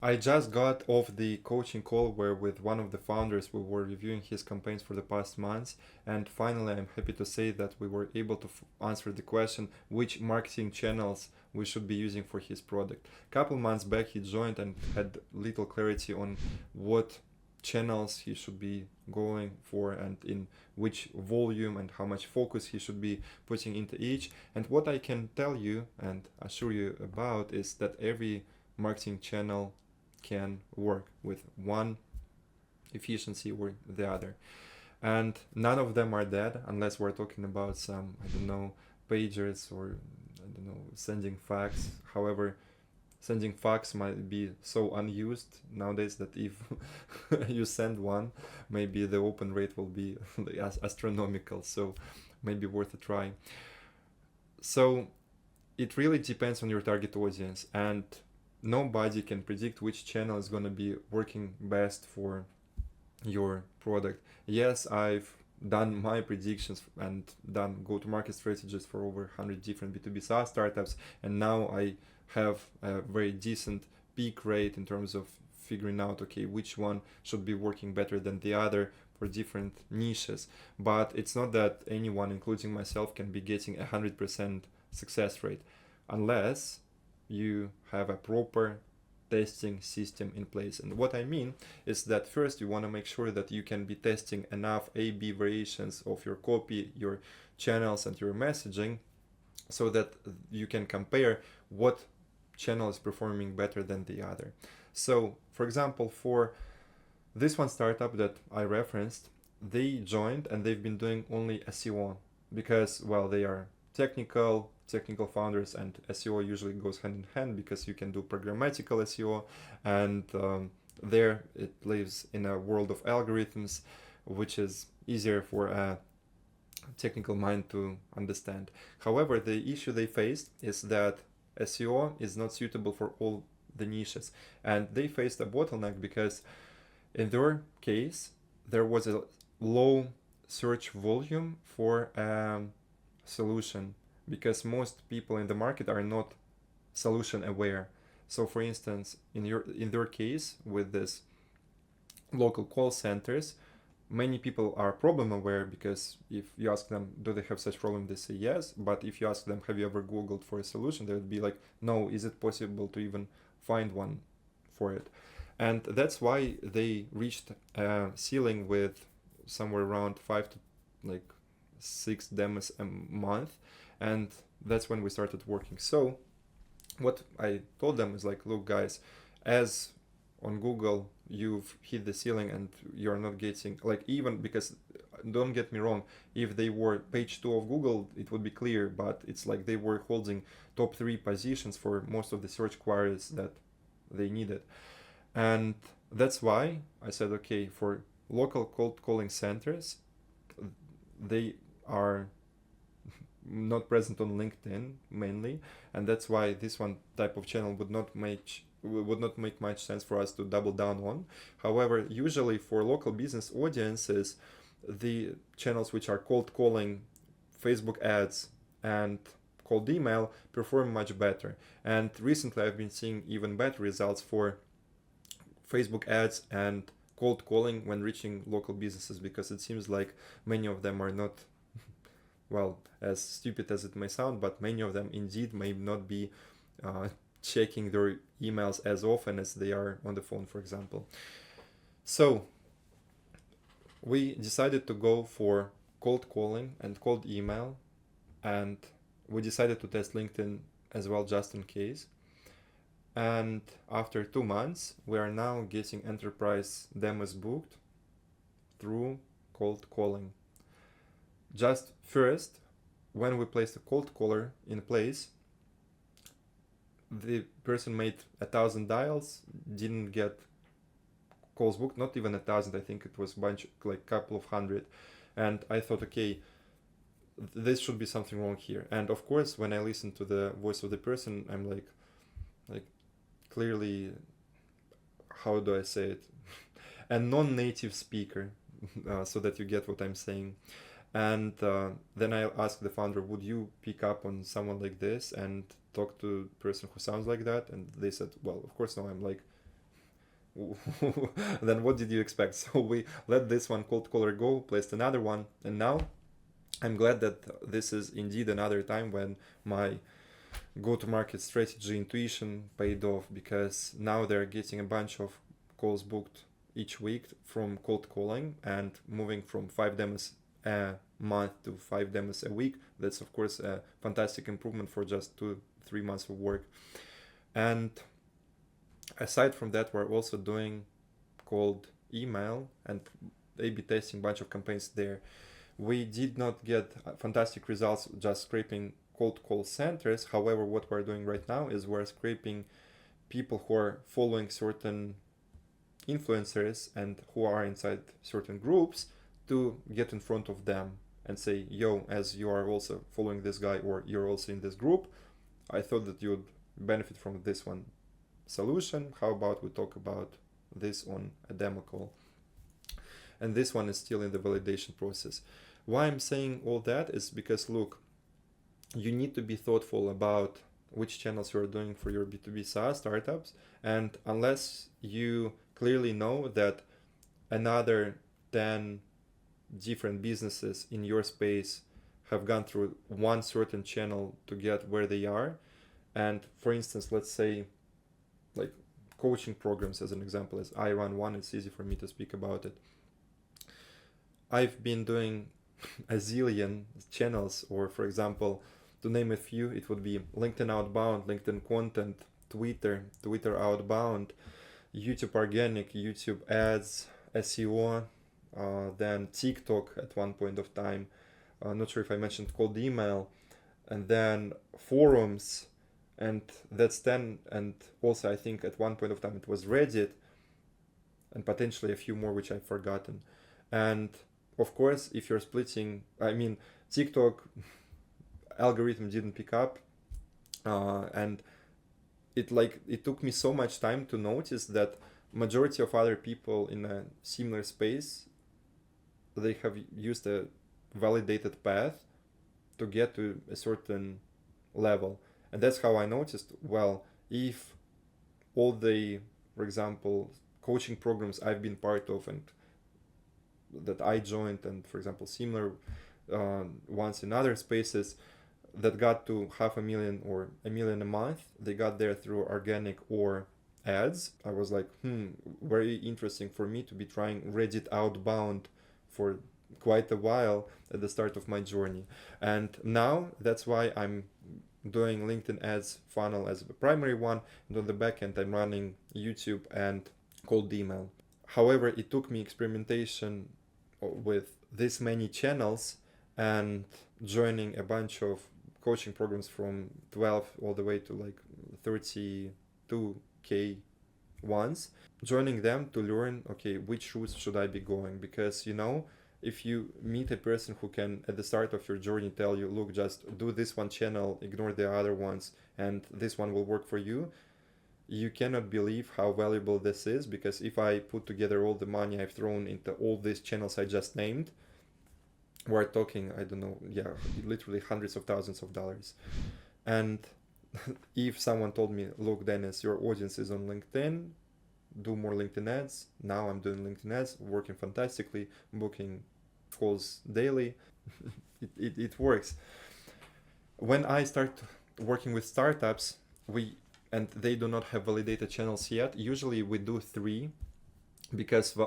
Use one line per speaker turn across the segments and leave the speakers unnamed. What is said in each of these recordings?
I just got off the coaching call where with one of the founders we were reviewing his campaigns for the past months, and finally I'm happy to say that we were able to answer the question which marketing channels we should be using for his product. A couple months back he joined and had little clarity on what channels he should be going for and in which volume and how much focus he should be putting into each. And what I can tell you and assure you about is that every marketing channel can work with one efficiency or the other. And none of them are dead unless we're talking about some, I don't know, pagers or, I don't know, sending fax. However, sending fax might be so unused nowadays that if you send one, maybe the open rate will be astronomical. So maybe worth a try. So it really depends on your target audience, and nobody can predict which channel is going to be working best for your product. Yes, I've done my predictions and done go-to-market strategies for over 100 different B2B SaaS startups, and now I have a very decent peak rate in terms of figuring out, okay, which one should be working better than the other for different niches. But it's not that anyone, including myself, can be getting 100% success rate unless you have a proper testing system in place. And what I mean is that first you want to make sure that you can be testing enough A/B variations of your copy, your channels, and your messaging so that you can compare what channel is performing better than the other. So, for example, for this one startup that I referenced, they joined and they've been doing only SEO because, well, they are technical founders, and SEO usually goes hand in hand because you can do programmatical SEO, and there it lives in a world of algorithms, which is easier for a technical mind to understand. However, the issue they faced is that SEO is not suitable for all the niches, and they faced a bottleneck because in their case there was a low search volume for a solution because most people in the market are not solution aware. So for instance, in their case with this local call centers, many people are problem aware because if you ask them, do they have such problem, they say yes. But if you ask them, have you ever Googled for a solution, they would be like, no, is it possible to even find one for it? And that's why they reached a ceiling with somewhere around 5 to like 6 demos a month. And that's when we started working. So what I told them is like, look guys, as on Google you've hit the ceiling and you're not getting, like, even because, don't get me wrong, if they were page 2 of Google it would be clear, but it's like they were holding top 3 positions for most of the search queries that they needed. And that's why I said, okay, for local cold calling centers, they are not present on LinkedIn mainly, and that's why this one type of channel would not make much sense for us to double down on. However, usually for local business audiences, the channels which are cold calling, Facebook ads, and cold email perform much better. And recently I've been seeing even better results for Facebook ads and cold calling when reaching local businesses, because it seems like many of them are not, well, as stupid as it may sound, but many of them indeed may not be checking their emails as often as they are on the phone, for example. So we decided to go for cold calling and cold email, and we decided to test LinkedIn as well just in case. And after 2 months, we are now getting enterprise demos booked through cold calling. Just first, when we placed a cold caller in place, the person made 1,000 dials, didn't get calls booked, not even 1,000, I think it was bunch, like couple of hundred. And I thought, okay, this should be something wrong here. And of course, when I listen to the voice of the person, I'm like clearly, how do I say it? A non-native speaker, so that you get what I'm saying. And then I asked the founder, would you pick up on someone like this and talk to a person who sounds like that? And they said, well, of course no. I'm like, then what did you expect? So we let this one cold caller go, placed another one, and now I'm glad that this is indeed another time when my go-to-market strategy intuition paid off, because now they're getting a bunch of calls booked each week from cold calling and moving from 5 demos a month to 5 demos a week. That's of course a fantastic improvement for just 2-3 months of work. And aside from that, we're also doing cold email and A/B testing a bunch of campaigns there. We did not get fantastic results just scraping cold call centers. However, what we're doing right now is we're scraping people who are following certain influencers and who are inside certain groups to get in front of them and say, yo, as you are also following this guy or you're also in this group, I thought that you would benefit from this one solution. How about we talk about this on a demo call? And this one is still in the validation process. Why I'm saying all that is because, look, you need to be thoughtful about which channels you're doing for your B2B SaaS startups. And unless you clearly know that another 10 different businesses in your space have gone through one certain channel to get where they are, and for instance, let's say like coaching programs as an example, as I run one, it's easy for me to speak about it. I've been doing a zillion channels, or for example, to name a few, it would be LinkedIn outbound, LinkedIn content, Twitter outbound, YouTube organic, YouTube ads, SEO, then TikTok at one point of time. Not sure if I mentioned cold email, and then forums, and that's 10. And also I think at one point of time it was Reddit, and potentially a few more which I've forgotten. And of course, if you're splitting, I mean, TikTok algorithm didn't pick up, and it took me so much time to notice that majority of other people in a similar space, they have used a validated path to get to a certain level. And that's how I noticed, well, if all the, for example, coaching programs I've been part of and that I joined, and for example similar ones in other spaces that got to 500,000 or 1 million a month, they got there through organic or ads. I was like, very interesting for me to be trying Reddit outbound for quite a while at the start of my journey. And now that's why I'm doing LinkedIn ads funnel as the primary one, and on the back end I'm running YouTube and cold email. However, it took me experimentation with this many channels and joining a bunch of coaching programs from 12 all the way to like 32k ones, joining them to learn, okay, which routes should I be going? Because, you know, if you meet a person who can at the start of your journey tell you, look, just do this one channel, ignore the other ones, and this one will work for you, you cannot believe how valuable this is. Because if I put together all the money I've thrown into all these channels I just named, we're talking, I don't know, literally hundreds of thousands of dollars. And if someone told me, look, Denis, your audience is on LinkedIn, do more LinkedIn ads. Now I'm doing LinkedIn ads, working fantastically, booking calls daily. it works. When I start working with startups, and they do not have validated channels yet, usually we do 3, because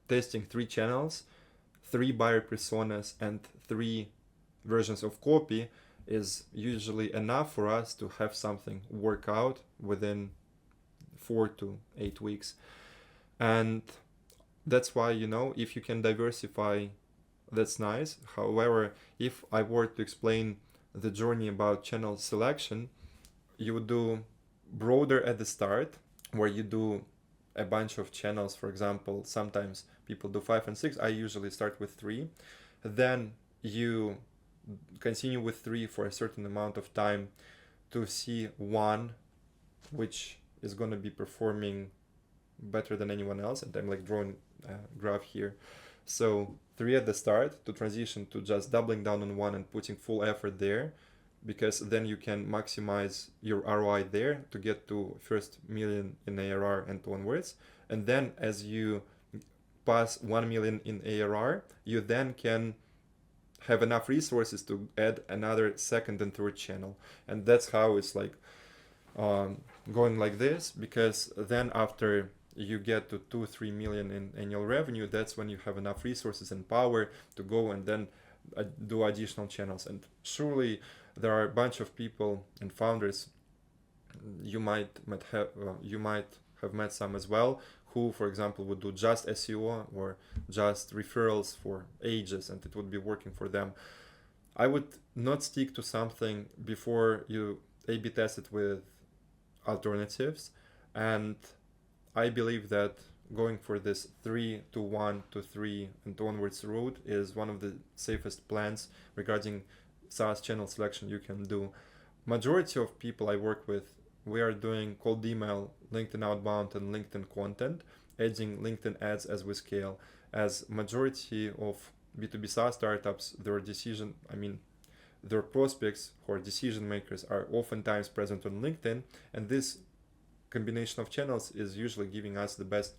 testing 3 channels, 3 buyer personas, and 3 versions of copy is usually enough for us to have something work out within 4 to 8 weeks. And that's why, you know, if you can diversify, that's nice. However, if I were to explain the journey about channel selection, you would do broader at the start, where you do a bunch of channels. For example, sometimes people do 5 and 6. I usually start with 3. Then you continue with 3 for a certain amount of time to see one which is going to be performing better than anyone else. And I'm like drawing a graph here. So 3 at the start to transition to just doubling down on one and putting full effort there, because then you can maximize your ROI there to get to first million in ARR and onwards. And then as you pass 1 million in ARR, you then can have enough resources to add another second and third channel. And that's how it's like going like this, because then after you get to 2-3 million in annual revenue, that's when you have enough resources and power to go and then do additional channels. And surely there are a bunch of people and founders, you might have met some as well, who, for example, would do just SEO or just referrals for ages, and it would be working for them. I would not stick to something before you A/B test it with alternatives, and I believe that going for this 3 to 1 to 3 and onwards route is one of the safest plans regarding SaaS channel selection you can do. Majority of people I work with, we are doing cold email, LinkedIn outbound, and LinkedIn content, adding LinkedIn ads as we scale. As majority of B2B SaaS startups, their prospects or decision makers are oftentimes present on LinkedIn, and this combination of channels is usually giving us the best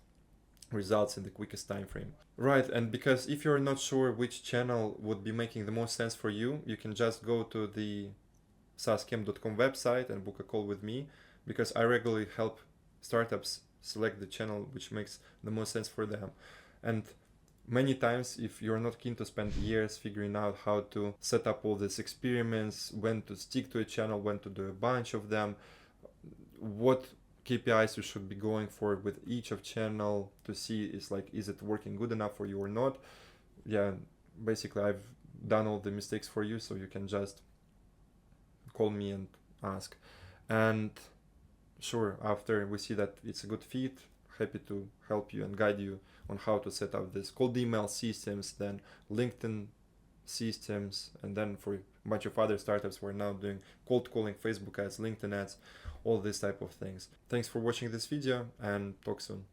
results in the quickest time frame. Right, and because if you're not sure which channel would be making the most sense for you, you can just go to the saascamp.com website and book a call with me, because I regularly help startups select the channel which makes the most sense for them. And many times, if you're not keen to spend years figuring out how to set up all these experiments, when to stick to a channel, when to do a bunch of them, what KPIs you should be going for with each of channel to see is it working good enough for you or not. Yeah, basically I've done all the mistakes for you, so you can just call me and ask. And sure, after we see that it's a good fit, happy to help you and guide you on how to set up this cold email systems, then LinkedIn systems, and then for a bunch of other startups we're now doing cold calling, Facebook ads, LinkedIn ads, all these type of things. Thanks for watching this video, and talk soon.